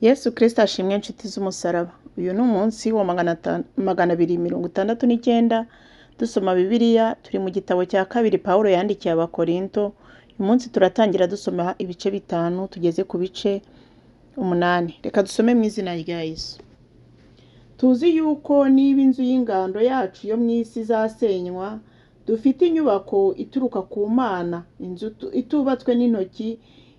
Yesu Kristo ashimwe inshuti z'umusaraba. Uyu ni umunsi wa 269 dusoma Bibiliya, turi mu gitabo cya kabiri Pawulo yandikiye Abakorinto. Uyu munsi turatangira dusoma ibice 5 tugeze ku bice 8. Reka dusome mu izina rya Yesu. Tuzi yuko niba inzu y'ingando yacu yo mu isi izasenywa, dufite inyubako ituruka ku Mana, inzu itubatswe n'intoki,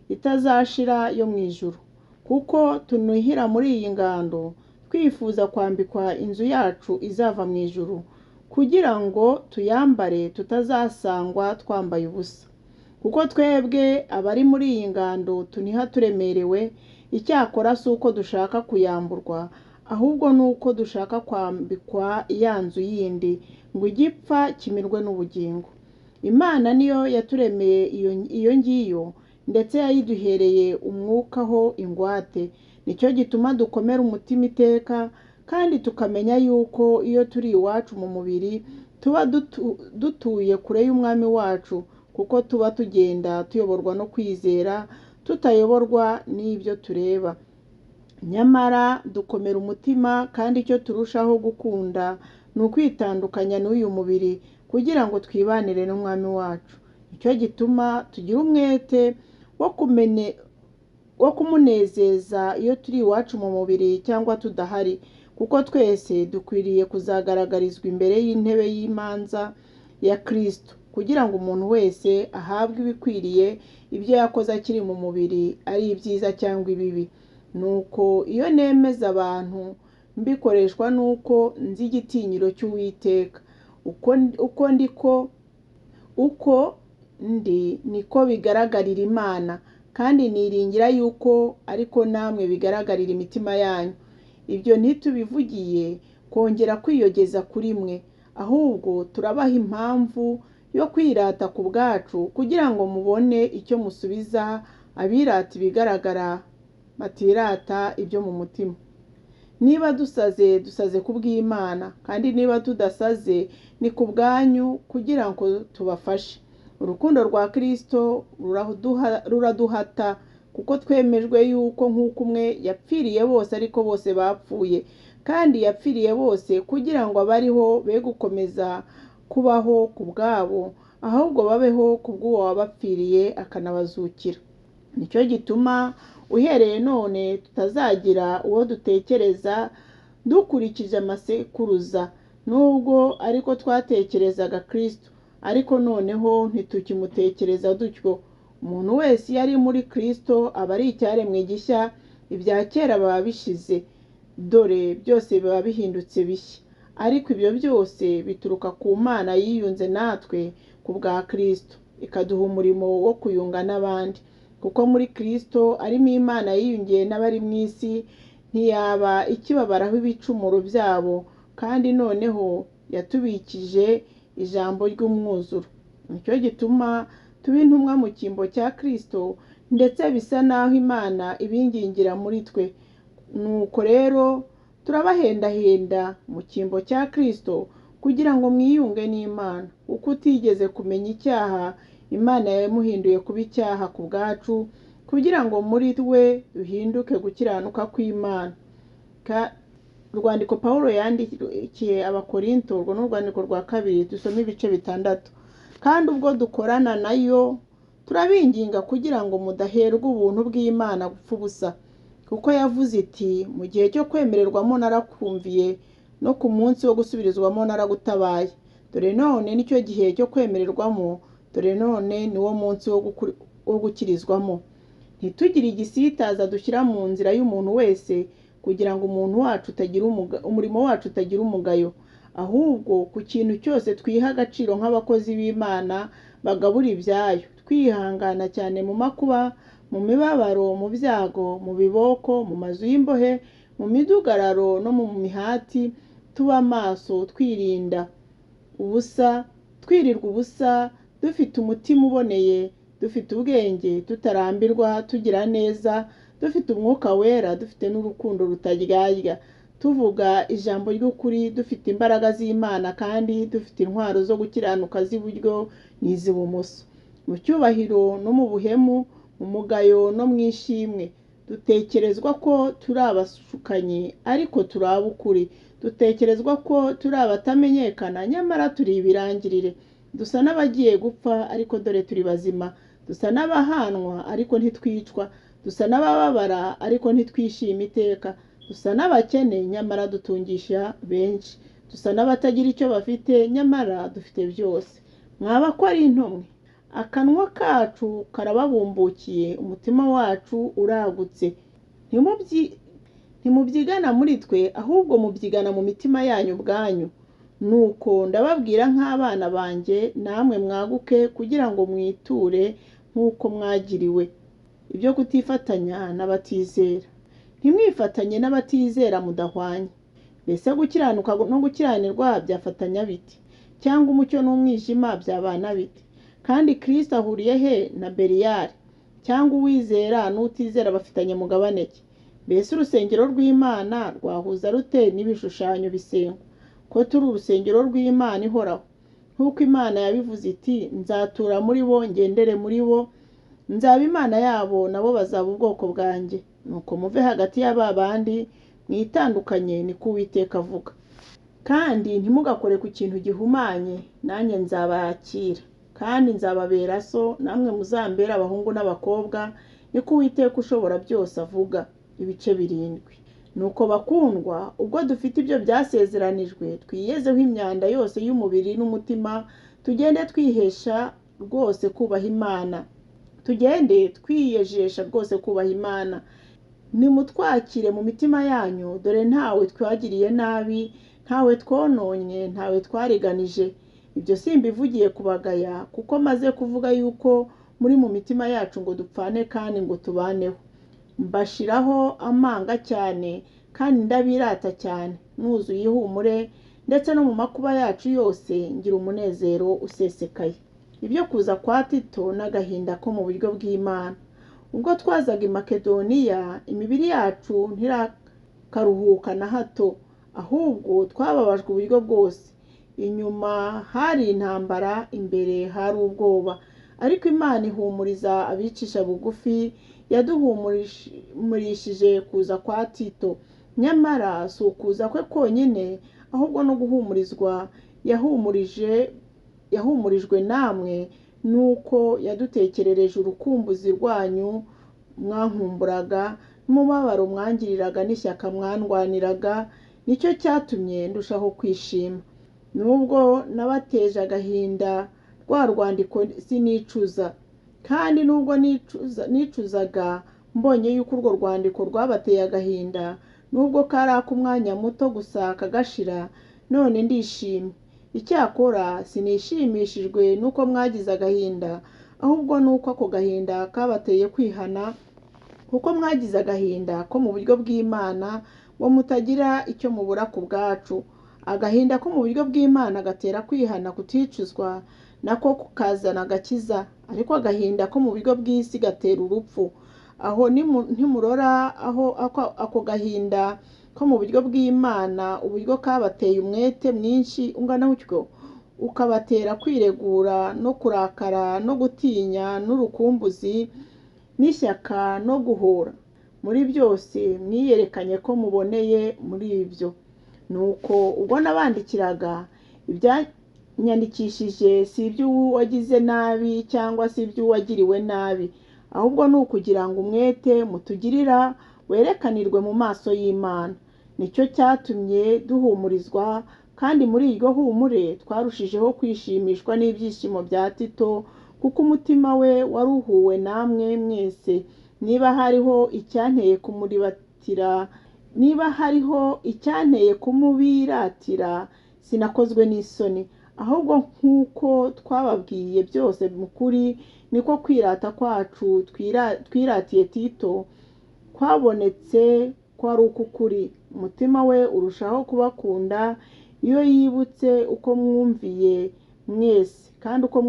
itazashira yo mu ijuru. Kuko tunuhira muri iyi ngando, twifuza kwambikwa inzu yacu izava mu ijuru, kugira ngo tuyambare tutazasangwa twambaye ubusa. Kuko twebwe abari muri iyi ngando tuniha turemerewe, icyakora si uko dushaka kuyamburwa, ahubwo ni uko dushaka kwambikwa ya nzu yindi, ngo igipfa kimirwe n'ubugingo. Imana niyo yaturemeye iyo ngiyo, ndetse yayiduhereye umwuka ho ingwate. Nicyo gituma dukomera umutima iteka, kandi tukamenya yuko iyo turi iwacu mu mubiri tuba dutuye kure y'umwami wacu, kuko tuba tugenda tuyoborwa no kwizera, tutayoborwa n'ibyo tureba. Nyamara dukomera umutima, kandi icyo turushaho gukunda ni ukwitandukanya n'uyu mubiri, kugira ngo twibanire n'umwami wacu. Nicyo gituma tugira umwete wo kumunezeza iyo turi iwacu mu mubiri cyangwa tudahari, kuko twese dukwiriye kuzagaragarizwa imbere y'intebe y'imanza ya Kristo, kugira ngo umuntu wese ahabwe ibikwiriye ibyo yakoze akiri mu mubiri, ari ibyiza cyangwa ibibi. Nuko iyo nemeza abantu, mbikoreshwa nuko nzi igitinyiro cy'Uwiteka. Uko ndi niko bigaragarira Imana, kandi niringira yuko ariko namwe bigaragarira imitima yanyu. Ibyo ntitubivugiye kongera kwiyogeza kuri mwe, ahubwo turabaha impamvu yo kwirata ku bwacu, kugira ngo mubone icyo musubiza abirata ibigaragara, batirata ibyo mu mutima. Niba dusaze ku bw'Imana, kandi niba tudasaze ni ku bwanyu, kugira ngo tubafashe. Urukundo rwa Kristo ruraduhata, kuko twemejwe yuko nk'uko umwe yapfiriye bose ariko bose bapfuye, kandi yapfiriye bose kugira ngo abariho be gukomeza kubaho ku bwabo, ahubwo babeho ku bw'uwo wabapfiriye akanabazukira. Nicyo gituma uhereye none tutazagira uwo dutekereza dukurikije amasekuruza, nubwo ariko twatekerezaga Kristo, ariko noneho ntitukimutekereza dutyo. Umuntu wese iyo ari muri Kristo aba ari icyaremwe gishya, ibya kera biba bishize, dore byose biba bihindutse bishya. Ariko ibyo byose bituruka ku Mana yiyunze natwe ku bwa Kristo, ikaduha umurimo wo kuyunga n'abandi. Kuko muri Kristo arimo Imana yiyungiye n'abari mu isi, ntiyaba ikibabaraho ibicumuro byabo, kandi noneho yatubikije ijambo ry'umwuzuro. Nicyo gituma tuba intumwa mu cyimbo cya Kristo, ndetse bisa naho Imana ibingingira muri twe. Nuko rero turabahendahenda mu cyimbo cya Kristo, kugira ngo mwiyunge n'Imana. Kuko utigeze kumenya icyaha, Imana yamuhinduye kuba icyaha ku bwacu, kugira ngo muri we duhinduke gukiranuka kw'Imana. Urwandiko Pawulo yandikiye Abakorinto, urwo ni urwandiko rwa kabiri, dusome ibice 6. Kandi ubwo dukorana nayo turabinginga kugira ngo mudaherwa ubuntu bw'Imana gupfa ubusa. Kuko yavuze iti, mu gihe cyo kwemererwamo narakumviye, no ku munsi wo gusubirizwamo naragutabaye. Dore none nicyo gihe cyo kwemererwamo, dore none ni wo munsi wo gukirizwamo. Ntitugire igisitaza dushyira mu nzira y'umuntu wese, kugira ngo umurimo wacu utagira umugayo. Ahubwo ku kintu cyose twiha agaciro nk'abakozi b'Imana bagabura ibyayo, twihangana cyane mu makuba, mu mibabaro, mu byago, mu biboko, mu mazu y'imbohe, mu midugararo no mu mihati. Tuba maso, twirirwa ubusa, dufite umutima uboneye, dufite ubwenge, tutarambirwa, tugira neza, dufite umwuka wera, dufite n'urukundo rutaryarya, tuvuga ijambo ry'ukuri, dufite imbaraga z'Imana, kandi dufite intwaro zo gukiranuka z'iburyo n'iz'ibumoso. Mu cyubahiro no mu buhemu, mu mugayo no mu ishimwe, dutekerezwa ko turi abashukanyi ariko turi ab'ukuri, dutekerezwa ko turi abatamenyekana nyamara turi ibirangirire, dusa n'abagiye gupfa ariko dore turi bazima, dusa n'abahanwa ariko ntitwicwa, dusa n'abababara ariko ntitwishima iteka, dusa n'abakene nyamara dutungisha benshi, dusa n'abatagira icyo bafite nyamara dufite byose. Mwaba ko ari intomwe? Akanwa kacu karababumbukiye, umutima wacu uragutse. Ntimubyigana muri twe, ahubwo mubyigana mu mitima yanyu ubwanyu. Nuko ndababwira nk'abana banjye, namwe mwaguke kugira ngo mwiture nk'uko mwagiriwe. Ibyo kutifatanya n'abatizera. Ntimwifatanye n'abatizera mudahwanye. Mbese gukiranuka no gukiranirwa byafatanya biti? Cyangwa umucyo n'umwijima byabana biti? Kandi Kristo ahuriye he na Beliyali? Cyangwa uwizera n'utizera bafitanye mugabane ki? Mbese urusengero rw'Imana rwahuza rute n'ibishushanyo bisengwa? Ko turi urusengero rw'Imana ihoraho. Nk'uko Imana yabivuze iti, nzatura muri bo, ngendere muri bo, nzaba Imana yabo, nabo bazaba ubwoko bwanjye. Nuko muve hagati y'aba bandi, mwitandukanye, niko Uwiteka avuga. Kandi ntimugakore ku kintu gihumanye, nanjye nzabakira. Kandi nzababera so, namwe muzambera abahungu n'abakobwa, niko Uwiteka ushobora byose avuga. Ibice 7. Nuko bakundwa, ubwo dufite ibyo byasezeranijwe, twiyezeho imyanda yose y'umubiri n'umutima, tugende twihesha rwose kubaha Imana. Tugende twiyejesha rwose kubaha Imana. Nimutwakire mu mitima yanyu, dore ntawe twagiriye nabi, ntawe twononye, ntawe twariganije. Ibyo simbivugiye kubagaya, kuko maze kuvuga yuko muri mu mitima yacu ngo dupfane kandi ngo tubaneho. Mbashiraho amanga cyane kandi ndabirata cyane, nuzuye ihumure, ndetse no mu makuba yacu yose ngira umunezero usesekaye. Ibyo kuza kwa Tito n'agahinda ko mu buryo bw'Imana. Ubwo twazaga i Makedoniya, imibiri yacu ntirakaruhuka na hato, ahubwo twababajwe uburyo bwose. Inyuma hari intambara, imbere hari ubwoba. Ariko Imana ihumuriza abicisha bugufi, yaduhumurishije kuza kwa Tito. Nyamara si ukuza kwe konyine, ahubwo no guhumurizwa yahumurijwe namwe, nuko yadutekerereje urukumbuzi rwanyu mwankumburaga, n'umubabaro mwangiriraga n'ishyaka mwandwaniraga. Nicyo cyatumye ndushaho kwishima. Nubwo nabateje agahinda, rwa rwandiko sinicuza. Kandi nubwo nicuzaga mbonye yuko urwo rwandiko rwabateye agahinda, nubwo kari ak'umwanya muto gusa kagashira, none ndishimye. Icyakora sinishimishijwe nuko mwagize agahinda, ahubwo nuko ako gahinda kabateye kwihana, kuko mwagize agahinda ko mu buryo bw'Imana, ngo mutagira icyo mubura ku bwacu. Agahinda ko mu buryo bw'Imana gatera kwihana kuticuzwa, nako kukazana agakiza. Ariko agahinda ko mu buryo bw'isi gatera urupfu. Aho ntimurora aho ako gahinda ko mu buryo bw'Imana uburyo kabateye umwete mwinshi ungana utyo, ukabatera kwiregura no kurakara no gutinya n'urukumbuzi n'ishyaka no guhora. Muri byose mwiyerekanye ko muboneye muri ibyo. Nuko ubwo nabandikiraga, ibyanyandikishije si iby'uwagize nabi cyangwa si iby'uwagiriwe nabi, ahubwo ni ukugira ngo umwete mutugirira werekanirwe mu maso y'Imana. Nicyo cyatumye duhumurizwa, kandi muri iryo humure twarushijeho kwishimishwa n'ibyishimo bya Tito, kuko umutima we waruhuwe namwe mwese. Niba hariho icyanteye kumubiratira, sinakozwe n'isoni, ahubwo nk'uko twababwiye byose mu kuri, niko kwirata kwacu twiratiye Tito kwabonetse ko ari uk'ukuri. Umutima we urushaho kubakunda iyo yibutse uko mwumviye mwese, kandi uko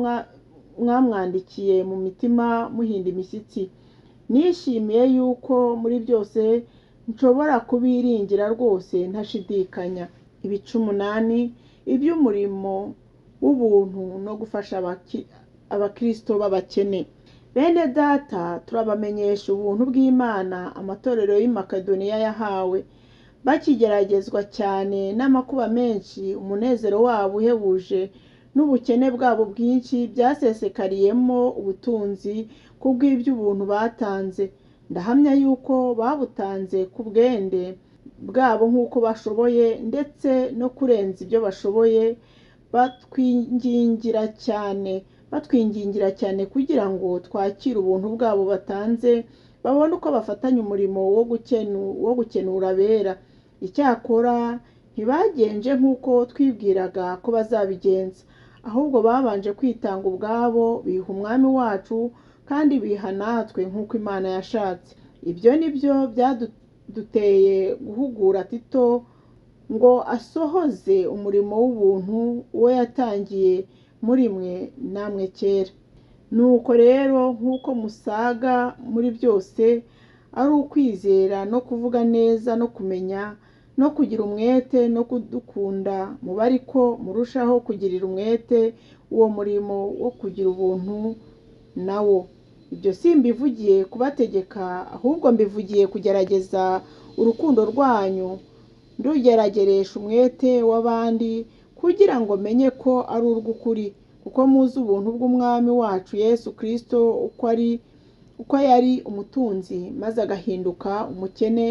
mwamwandikiye mu mitima muhinda imishyitsi. Nishimiye yuko muri byose nshobora kubiringira rwose ntashidikanya. Ibice 8. Iby'umurimo w'ubuntu no gufasha abakristo b'abakene. Bene data, turabamenyesha ubuntu bw'Imana amatorero y'i Makedoniya yahawe. Bakigeragezwa cyane n'amakuba menshi, umunezero wabo uhebuje n'ubukene bwabo bwinshi byasesekariyemo ubutunzi kubw'iby'ubuntu batanze. Ndahamya yuko babutanze ku bwende bwabo nk'uko bashoboye, ndetse no kurenza ibyo bashoboye, batwingingira cyane kugira ngo twakire ubuntu bwabo batanze, babone uko bafatanya umurimo wo gukenura abera. Icyakora ntibagenje nk'uko twibwiraga ko bazabigenza, ahubwo babanje kwitanga ubwabo, biha umwami wacu kandi biha natwe nk'uko Imana yashatse. Ibyo ni byo byaduteye guhugura Tito ngo asohoze umurimo w'ubuntu uwo yatangiye muri mwe namwe kera. Nuko rero nk'uko musaga muri byose, ari ukwizera no kuvuga neza no kumenya no kugira umwete no kudukunda, muba ariko murushaho kugirira umwete uwo murimo wo kugira ubuntu nawo. Ibyo simbivugiye kubategeka, ahubwo mbivugiye kugerageza urukundo rwanyu, ndugerageresha umwete w'abandi kugira ngo menye ko ari urw'ukuri, kuko muzi ubuntu bw'umwami wacu Yesu Kristo uko yari umutunzi maze agahinduka umukene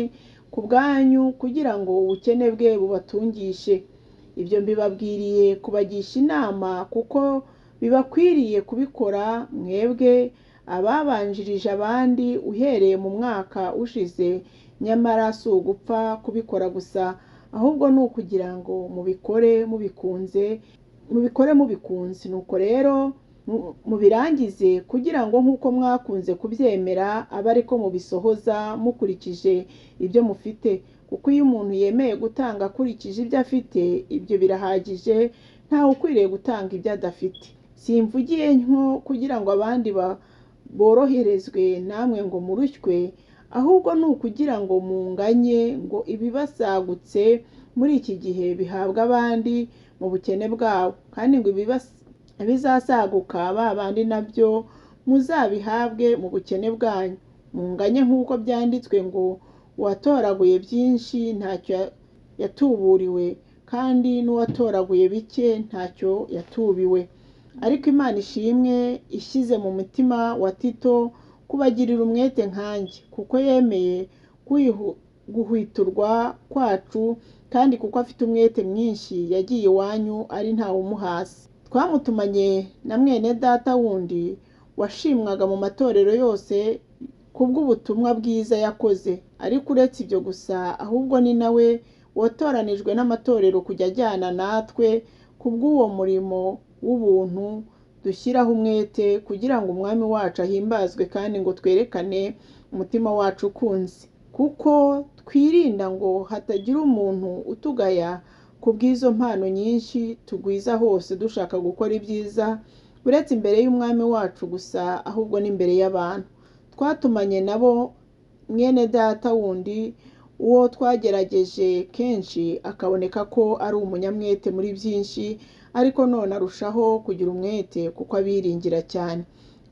ku bwanyu kugira ngo ubukene bwe bubatungishe. Ibyo mbibabwiriye kubagisha inama, kuko bibakwiriye kubikora mwebwe ababanjirije abandi uhereye mu mwaka ushize. Nyamara si ugupfa kubikora gusa, ahubwo ni ukugira ngo mubikore mubikunze. Nuko rero mubirangize, kugira ngo nk'uko mwakunze kubyemera abe ariko mubisohoza mukurikije ibyo mufite. Kuko iyo umuntu yemeye gutanga akurikije ibyo afite, ibyo birahagije, ntawe ukwiriye gutanga ibyo adafite. Simvugiye nko kugira ngo abandi boroherezwe namwe ngo murushywe, ahubwo ni ukugira ngo munganye, ngo ibibasagutse muri iki gihe bihabwa abandi mu bukene bwabo, kandi ngo ibizasaguka ba bandi nabyo muzabihabwe mu bukene bwanyu. Munganye nk'uko byanditswe ngo uwatoraguye byinshi ntacyo yatuburiwe, kandi n'uwatoraguye bike ntacyo yatubiwe. Ariko Imana ishimwe ishyize mu mutima wa Tito kubagirira umwete nkanjye, kuko yemeye guhwiturwa kwacu, kandi kuko afite umwete mwinshi yagiye iwanyu ari ntawe umuhasi. Twamutumanye na mwene data wundi washimwaga mu matorero yose kubw'ubutumwa bwiza yakoze. Ariko uretse ibyo gusa, ahubwo ni nawe watoranijwe n'amatorero kujya ajyana natwe kubw'uwo murimo w'ubuntu dushyiraho umwete, kugira ngo umwami wacu ahimbazwe kandi ngo twerekane umutima wacu ukunze. Kuko twirinda ngo hatagira umuntu utugaya kubw'izo mpano nyinshi tugwiza hose dushaka gukora ibyiza, uretse imbere y'umwami wacu gusa, ahubwo n'imbere y'abantu. Twatumanye nabo mwene data wundi, uwo twagerageje kenshi akaboneka ko ari umunyamwete muri byinshi, ariko none arushaho kugira umwete kuko abiringira cyane.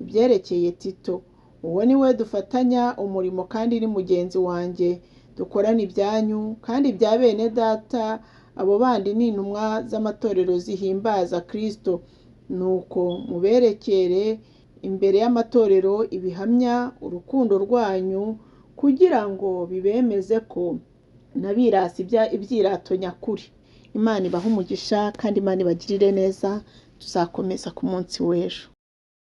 Ibyerekeye Tito, uwo ni we dufatanya umurimo kandi ni mugenzi wanjye, dukorana ibyanyu kandi bya bene data abo bandi ni intumwa z'amatorero zihimbaza Kristo. Nuko muberekere imbere y'amatorero ibihamya urukundo rwanyu, kugira ngo bibemeze ko nabirasi ibyirato nyakuri. Imana ibahe umugisha kandi Imana ibagirire neza. Tuzakomeza ku munsi w'ejo.